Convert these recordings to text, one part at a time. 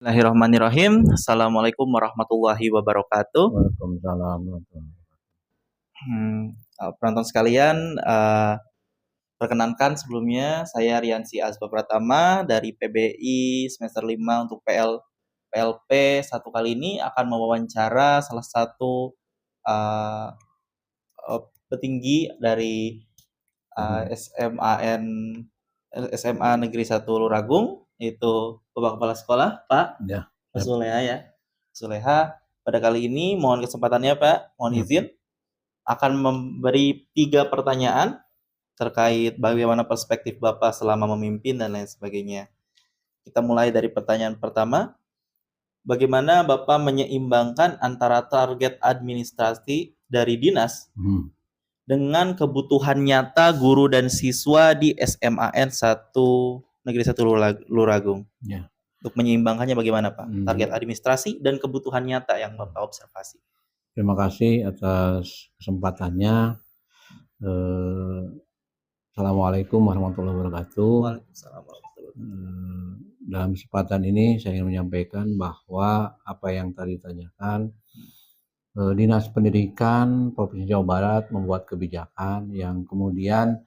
Bismillahirrahmanirrahim. Assalamualaikum warahmatullahi wabarakatuh. Waalaikumsalam. Penonton sekalian, perkenankan sebelumnya saya Riansi Azba Pratama dari PBI semester 5 untuk PLP satu kali ini akan mewawancara salah satu uh, petinggi dari SMA Negeri 1 Luragung, yaitu Bapak Kepala Sekolah Pak Zuleha ya. Zuleha, pada kali ini mohon kesempatannya Pak, mohon izin akan memberi 3 pertanyaan terkait bagaimana perspektif Bapak selama memimpin dan lain sebagainya. Kita mulai dari pertanyaan pertama. Bagaimana Bapak menyeimbangkan antara target administrasi dari dinas dengan kebutuhan nyata guru dan siswa di SMAN 1 Negeri 1 Luragung? Ya. Untuk menyeimbangkannya bagaimana Pak? Target administrasi dan kebutuhan nyata yang Bapak observasi. Terima kasih atas kesempatannya. Assalamualaikum warahmatullahi wabarakatuh. Waalaikumsalam warahmatullahi wabarakatuh. Dalam kesempatan ini saya ingin menyampaikan bahwa apa yang tadi ditanyakan, Dinas Pendidikan Provinsi Jawa Barat membuat kebijakan yang kemudian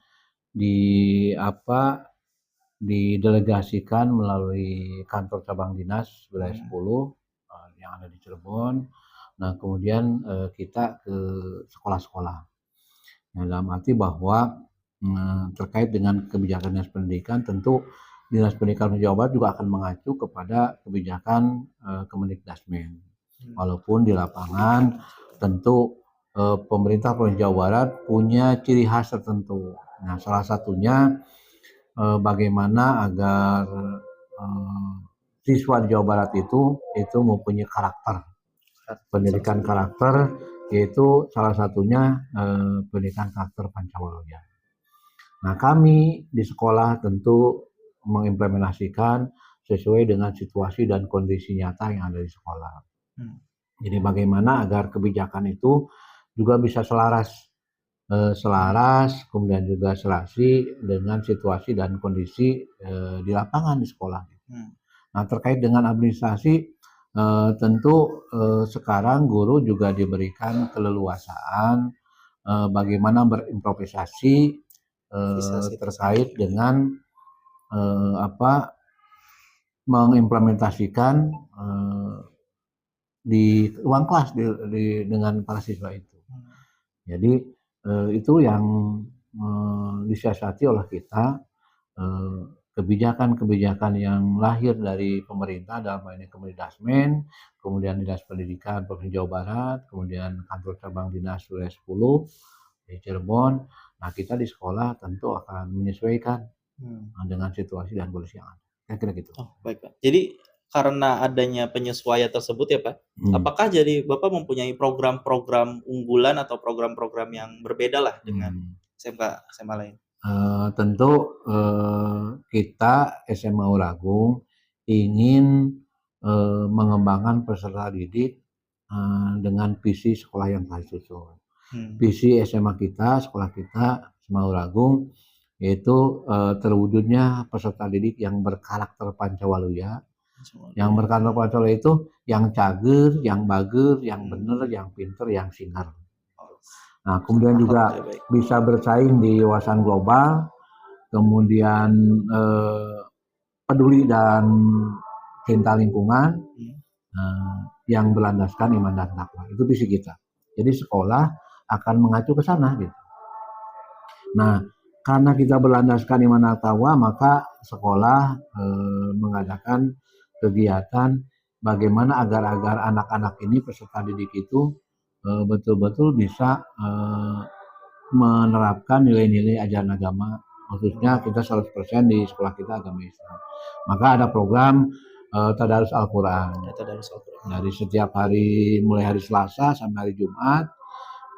didelegasikan melalui kantor cabang dinas wilayah 10 yang ada di Cirebon. Nah, kemudian kita ke sekolah-sekolah. Nah, dalam arti bahwa terkait dengan kebijakan Dinas Pendidikan, tentu Dinas Pendidikan Jawa Barat juga akan mengacu kepada kebijakan Kemendikbudrismen. Walaupun di lapangan tentu pemerintah Provinsi Jawa Barat punya ciri khas tertentu. Nah, salah satunya bagaimana agar siswa di Jawa Barat itu mempunyai karakter, pendidikan karakter, yaitu salah satunya pendidikan karakter Pancawalaya. Nah, kami di sekolah tentu mengimplementasikan sesuai dengan situasi dan kondisi nyata yang ada di sekolah. Jadi bagaimana agar kebijakan itu juga bisa selaras, kemudian juga serasi dengan situasi dan kondisi di lapangan di sekolah. Nah, terkait dengan administrasi, tentu sekarang guru juga diberikan keleluasaan bagaimana berimprovisasi terkait dengan mengimplementasikan di ruang kelas dengan para siswa itu. Jadi itu yang disiasati oleh kita, kebijakan-kebijakan yang lahir dari pemerintah dalam hal ini Kemendikbudrismen, kemudian Dinas Pendidikan Provinsi Jawa Barat, kemudian kantor cabang dinas wilayah 10 di Cirebon. Nah, kita di sekolah tentu akan menyesuaikan dengan situasi dan kondisi yang ada. Kira-kira gitu. Oh, baik Pak. Jadi karena adanya penyesuaian tersebut ya Pak, apakah jadi Bapak mempunyai program-program unggulan atau program-program yang berbeda lah dengan SMA lain? Tentu kita SMA Luragung ingin mengembangkan peserta didik dengan visi sekolah yang telah disusun. Visi SMA kita, sekolah kita, SMA Luragung, yaitu terwujudnya peserta didik yang berkarakter Pancawalaya. Yang berkarakter Pancawalaya itu yang cager, yang bager, yang bener, yang pinter, yang singer. Nah, kemudian juga bisa bersaing di wawasan global, kemudian peduli dan cinta lingkungan, yang berlandaskan iman dan takwa. Itu visi kita. Jadi sekolah akan mengacu ke sana gitu. Nah, karena kita berlandaskan iman dan takwa, maka sekolah mengadakan kegiatan bagaimana agar anak-anak ini peserta didik itu betul-betul bisa menerapkan nilai-nilai ajaran agama, khususnya kita 100% di sekolah kita agama Islam. Maka ada program Tadarus Al-Quran. Dari setiap hari, mulai hari Selasa sampai hari Jumat,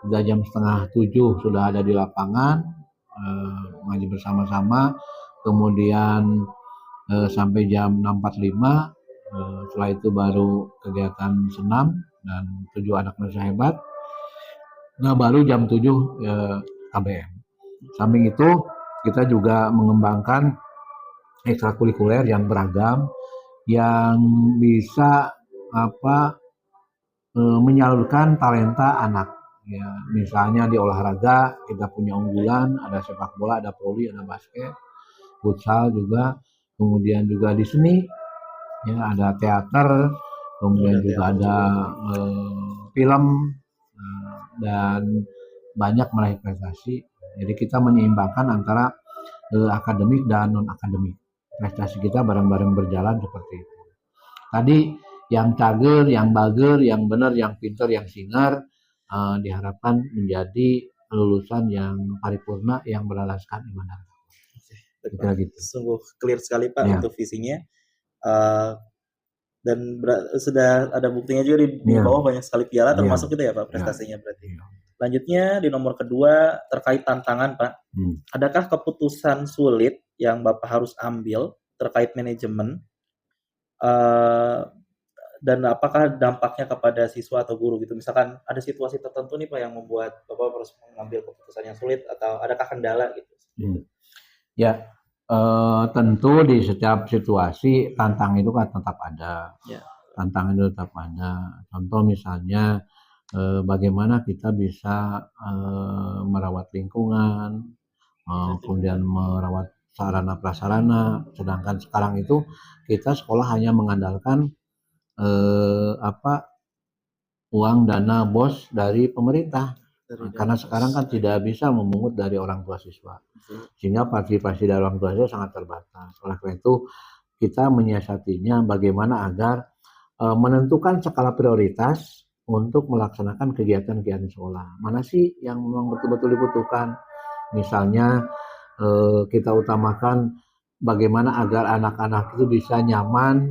sudah jam 6:30 sudah ada di lapangan, ngaji bersama-sama, kemudian sampai jam 6.45, setelah itu baru kegiatan senam dan 7 anak Indonesia hebat. Nah, baru jam 7 KBM. Samping itu kita juga mengembangkan ekstrakurikuler yang beragam, yang bisa menyalurkan talenta anak. Ya, misalnya di olahraga kita punya unggulan, ada sepak bola, ada voli, ada basket, futsal juga, kemudian juga di seni, ya ada teater, kemudian juga ada film, dan banyak meraih prestasi. Jadi kita menyeimbangkan antara akademik dan non akademik. Prestasi kita bareng-bareng berjalan seperti itu. Tadi yang cager, yang bager, yang benar, yang pintar, yang singer, diharapkan menjadi lulusan yang paripurna yang beralaskan iman dan takwa. Gitu. Sungguh clear sekali Pak untuk visinya. Dan sudah ada buktinya juga di bawah banyak sekali piala termasuk itu ya Pak prestasinya berarti. Lanjutnya di nomor kedua terkait tantangan Pak. Adakah keputusan sulit yang Bapak harus ambil terkait manajemen? Dan apakah dampaknya kepada siswa atau guru gitu? Misalkan ada situasi tertentu nih Pak yang membuat Bapak harus mengambil keputusan yang sulit atau adakah kendala gitu? Ya, tentu di setiap situasi tantangan itu kan tetap ada. Tantangan itu tetap ada. Contoh misalnya bagaimana kita bisa merawat lingkungan, kemudian merawat sarana prasarana. Sedangkan sekarang itu kita sekolah hanya mengandalkan uang dana BOS dari pemerintah. Karena sekarang kan tidak bisa memungut dari orang tua siswa, sehingga partisipasi dari orang tua siswa sangat terbatas. Oleh karena itu kita menyiasatinya bagaimana agar menentukan skala prioritas untuk melaksanakan kegiatan-kegiatan sekolah. Mana sih yang memang betul-betul dibutuhkan? Misalnya kita utamakan bagaimana agar anak-anak itu bisa nyaman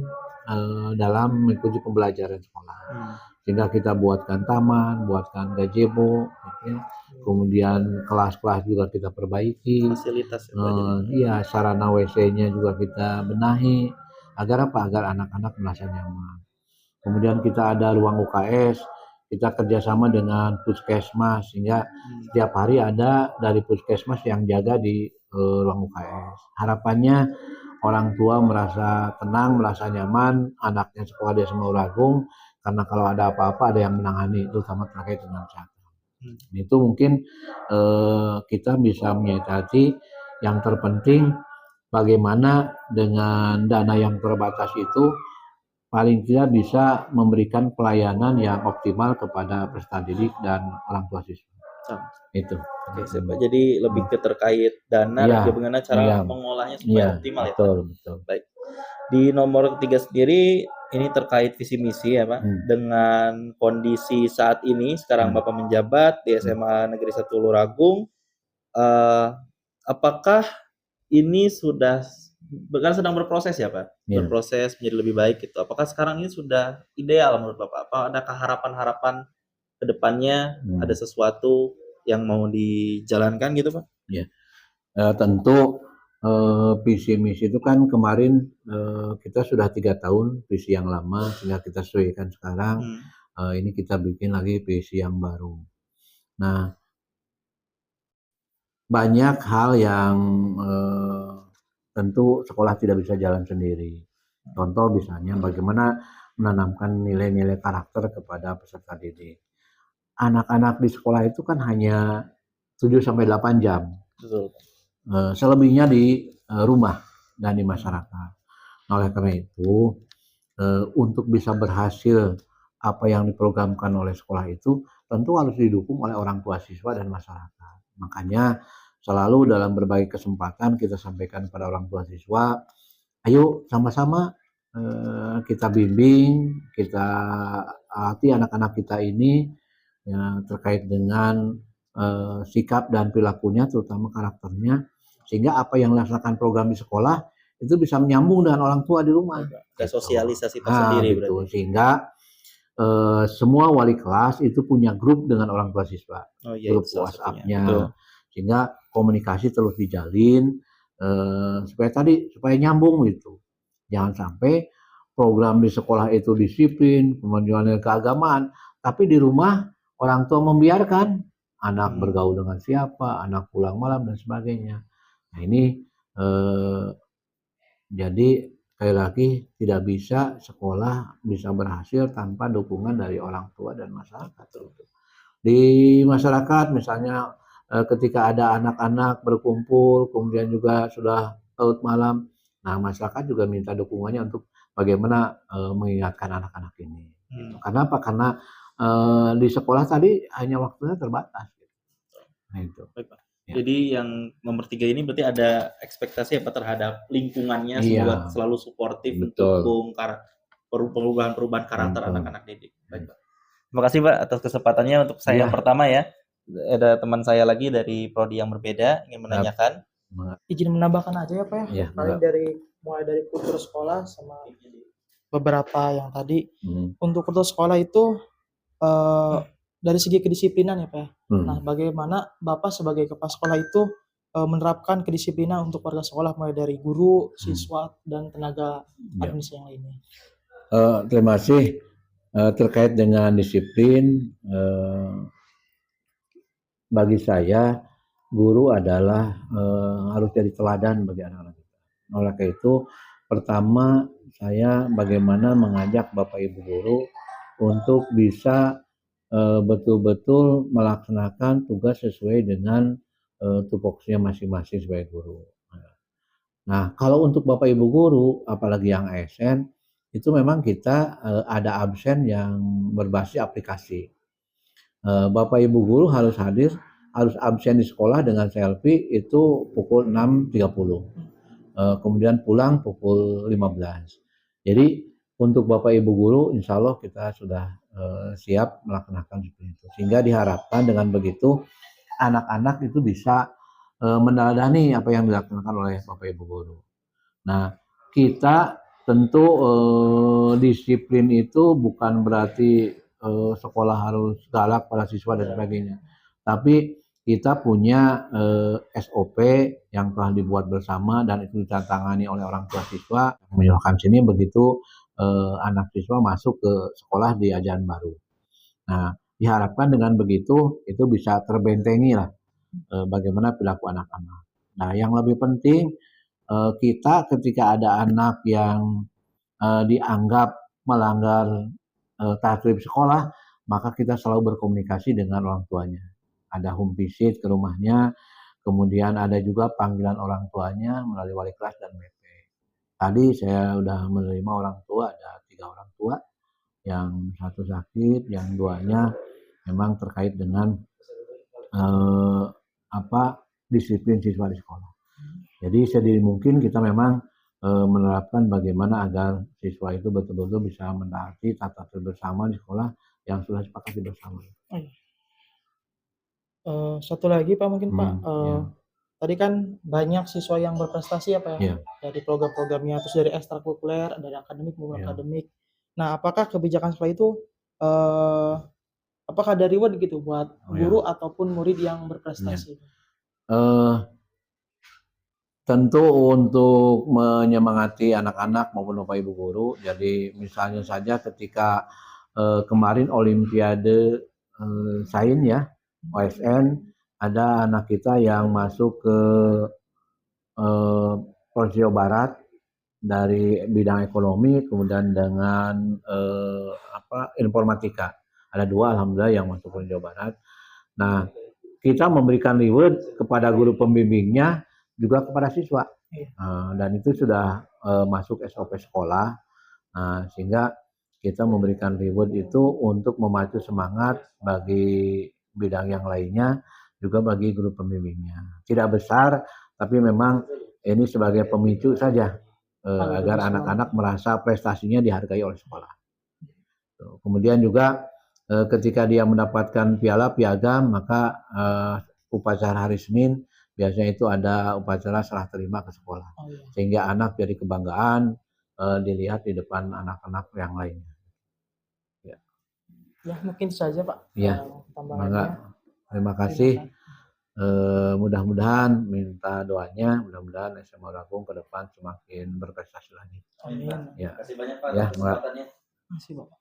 dalam mengikuti pembelajaran sekolah. Sehingga kita buatkan taman, buatkan gazebo, ya. Kemudian kelas-kelas juga kita perbaiki. Fasilitas ya, sarana WC-nya juga kita benahi. Agar apa? Agar anak-anak merasa nyaman. Kemudian kita ada ruang UKS, kita kerjasama dengan puskesmas, sehingga setiap hari ada dari puskesmas yang jaga di ruang UKS. Harapannya orang tua merasa tenang, merasa nyaman, anaknya sekolah di SMA Uragung, karena kalau ada apa-apa ada yang menangani, terutama terkait dengan kesehatan. Itu mungkin kita bisa menyiasati. Yang terpenting bagaimana dengan dana yang terbatas itu paling tidak bisa memberikan pelayanan yang optimal kepada peserta didik dan orang tua siswa. Itu. Oke, jadi lebih ke terkait dana dan bagaimana cara mengolahnya supaya optimal betul, ya. Betul. Baik. Di nomor 3 sendiri ini terkait visi misi ya Pak. Dengan kondisi saat ini sekarang Bapak menjabat di SMA Negeri 1 Luragung, apakah ini sudah sedang berproses ya Pak? Berproses menjadi lebih baik gitu. Apakah sekarang ini sudah ideal menurut Bapak? Apa adakah harapan-harapan ke depannya ada sesuatu yang mau dijalankan gitu Pak? Ya. Tentu visi misi itu kan kemarin kita sudah 3 tahun visi yang lama, sehingga kita sesuaikan sekarang. Ini kita bikin lagi visi yang baru. Nah, banyak hal yang tentu sekolah tidak bisa jalan sendiri. Contoh misalnya bagaimana menanamkan nilai-nilai karakter kepada peserta didik. Anak-anak di sekolah itu kan hanya 7-8 jam. Betul. Selebihnya di rumah dan di masyarakat. Nah, oleh karena itu untuk bisa berhasil apa yang diprogramkan oleh sekolah itu tentu harus didukung oleh orang tua siswa dan masyarakat. Makanya selalu dalam berbagai kesempatan kita sampaikan kepada orang tua siswa, ayo sama-sama kita bimbing, kita latih anak-anak kita ini ya, terkait dengan sikap dan perilakunya, terutama karakternya, sehingga apa yang dilaksanakan program di sekolah itu bisa menyambung dengan orang tua di rumah. Ada sosialisasi tersendiri gitu. Berarti. Sehingga semua wali kelas itu punya grup dengan orang tua siswa, grup WhatsApp-nya, sehingga komunikasi terus dijalin supaya nyambung gitu. Jangan sampai program di sekolah itu disiplin, kemudian keagamaan, tapi di rumah orang tua membiarkan anak bergaul dengan siapa, anak pulang malam dan sebagainya. Nah ini jadi sekali lagi tidak bisa sekolah bisa berhasil tanpa dukungan dari orang tua dan masyarakat. Di masyarakat misalnya ketika ada anak-anak berkumpul, kemudian juga sudah larut malam, nah masyarakat juga minta dukungannya untuk bagaimana mengingatkan anak-anak ini. Gitu. Kenapa? Karena di sekolah tadi hanya waktunya terbatas. Nah itu. Baik, Pak. Ya. Jadi yang nomor 3 ini berarti ada ekspektasi apa terhadap lingkungannya semoga selalu suportif, mendukung perubahan-perubahan karakter anak-anak didik. Baik, Pak. Terima kasih, Pak, atas kesempatannya untuk saya yang pertama ya. Ada teman saya lagi dari prodi yang berbeda ingin menanyakan. Izin menambahkan aja ya, Pak ya. Paling mulai dari kultur sekolah sama beberapa yang tadi. Untuk kultur sekolah itu dari segi kedisiplinan ya, Pak ya. Nah, bagaimana Bapak sebagai kepala sekolah itu menerapkan kedisiplinan untuk warga sekolah mulai dari guru, siswa, dan tenaga administrasi yang lainnya. Terima kasih. Terkait dengan disiplin, bagi saya guru adalah harus jadi teladan bagi anak-anak kita. Oleh karena itu, pertama saya bagaimana mengajak Bapak Ibu guru untuk bisa betul-betul melaksanakan tugas sesuai dengan tupoksinya masing-masing sebagai guru. Nah, kalau untuk Bapak Ibu guru, apalagi yang ASN, itu memang kita ada absen yang berbasis aplikasi. Bapak Ibu guru harus hadir, harus absen di sekolah dengan selfie itu pukul 6.30. Kemudian pulang pukul 15. Jadi untuk Bapak Ibu guru, insya Allah kita sudah siap melaksanakan seperti itu. Sehingga diharapkan dengan begitu anak-anak itu bisa meneladani apa yang dilakukan oleh Bapak Ibu guru. Nah, kita tentu disiplin itu bukan berarti sekolah harus galak pada siswa dan sebagainya. Tapi kita punya SOP yang telah dibuat bersama dan itu ditandatangani oleh orang tua siswa. Menyuruhkan sini begitu anak siswa masuk ke sekolah di ajaran baru. Nah, diharapkan dengan begitu itu bisa terbentengi lah bagaimana perilaku anak-anak. Nah, yang lebih penting kita ketika ada anak yang dianggap melanggar tertib sekolah, maka kita selalu berkomunikasi dengan orang tuanya. Ada home visit ke rumahnya, kemudian ada juga panggilan orang tuanya melalui wali kelas dan BP. Tadi saya sudah menerima orang tua, ada 3 orang tua, yang satu sakit, yang 2-nya memang terkait dengan disiplin siswa di sekolah. Jadi sedini mungkin kita memang menerapkan bagaimana agar siswa itu betul-betul bisa menaati tata tertib bersama di sekolah yang sudah sepakati bersama. Satu lagi Pak mungkin Pak, tadi kan banyak siswa yang berprestasi ya Pak ya, dari program-programnya, terus dari ekstrakurikuler, dari akademik maupun akademik. Nah, apakah kebijakan sekolah itu apakah ada reward gitu buat guru ataupun murid yang berprestasi? Tentu untuk menyemangati anak-anak maupun Bapak Ibu guru. Jadi misalnya saja ketika kemarin Olimpiade Sains ya, OSN, ada anak kita yang masuk ke Provinsi Jawa Barat dari bidang ekonomi, kemudian dengan informatika. Ada 2 alhamdulillah yang masuk ke Jawa Barat. Nah, kita memberikan reward kepada guru pembimbingnya juga kepada siswa. Dan itu sudah masuk SOP sekolah. Sehingga kita memberikan reward itu untuk memacu semangat bagi bidang yang lainnya, juga bagi guru pembimbingnya. Tidak besar, tapi memang ini sebagai pemicu saja agar anak-anak merasa prestasinya dihargai oleh sekolah. Kemudian juga ketika dia mendapatkan piagam, maka upacara hari Senin biasanya itu ada upacara serah terima ke sekolah. Sehingga anak jadi kebanggaan dilihat di depan anak-anak yang lainnya. Ya, mungkin saja Pak. Ya, terima kasih. Mudah-mudahan minta doanya, mudah-mudahan SMA Ragung ke depan semakin berprestasi lagi. Amin. Ya. Terima kasih banyak Pak. Ya, Terima kasih Bapak.